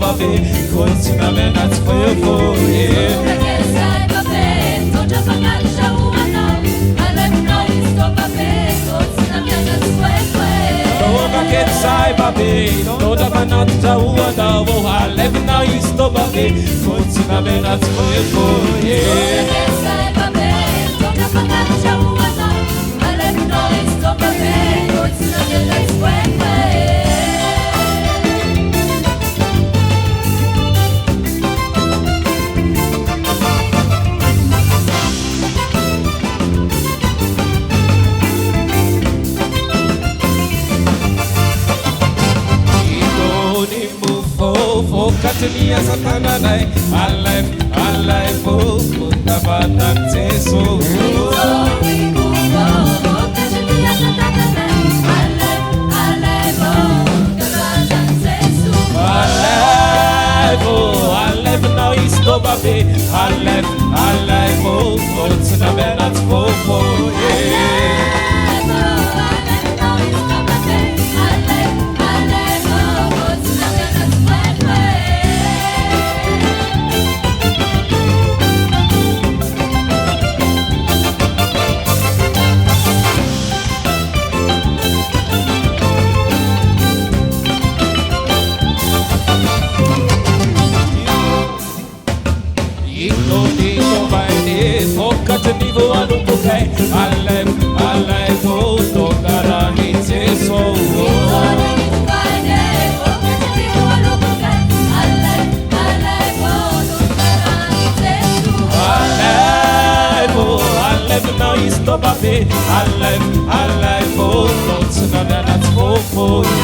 babe, kotsy namiagna tsifoefoe. Mitôndra fagnatitra ho anao, alaivinao izy tô babe, kotsy namiagna tsifoefoe. Tônga aketo zahay babe, mitôndra fagnatitra ho anao, alaivinao izy tô babe, kotsy namiagna tsifoefoe. Mitôndra fagnatitra ho anao, alaivinao izy tô babe, kotsy namiagna tsifoefoe. Vokatry asan-tagnanay, Alaivo, Vatan'i Jesoa. Vokatry asan-tagnanay, Alaivo, Vatan'i Jesoa. Alaivinao izy tô babe, Alaivo, kotsy namiagna tsifoefoe. Vokatry voalobokay, Alaivo, Tônga Ràn'i Jesoa. Vokatry voalobokay, Alaivo, Tônga Ràn'i Jesoa. Alaivinao izy tô babe, Alaivo, kotsy namiagna tsifoefoe.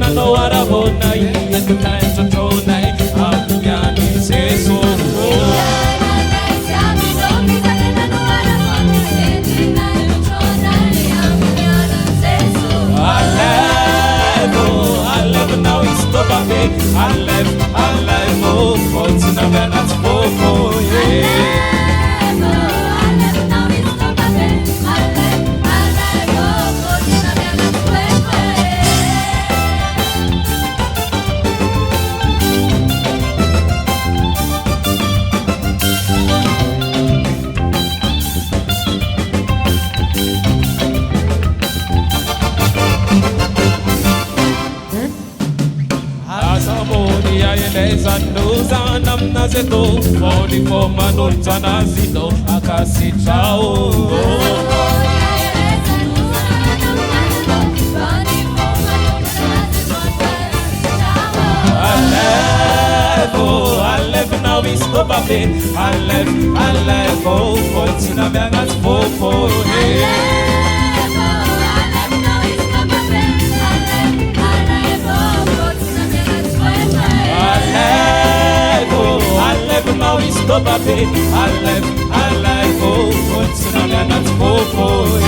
Anao ALAIVONA, interlude, Vatan'i Jesoa. Alaivinao izy tô babe, Alaivo, kotsy namiagna tsifoefoe. Zanozana amnazeto, voliko manolotra anazy ito, akasitrao. Alaivinao izy tô babe, Alaivo, kotsy namiagna tsifoefoe. Alaivinao izy tô babe, Alaivo, kotsy namiagna tsifoefoe.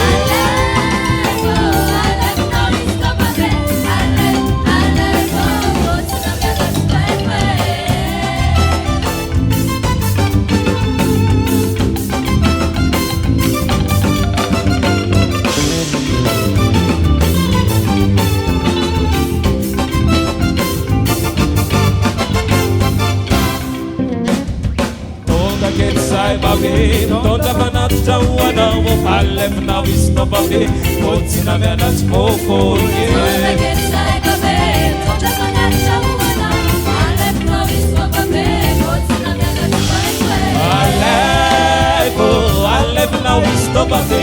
Mitôndra fagnatitra ho anao, alaivinao izy tô babe, kotsy namiagna tsifoefoe. Mitôndra fagnatitra ho anao, alaivinao izy tô babe, kotsy namiagna tsifoefoe. Alaivinao izy tô babe,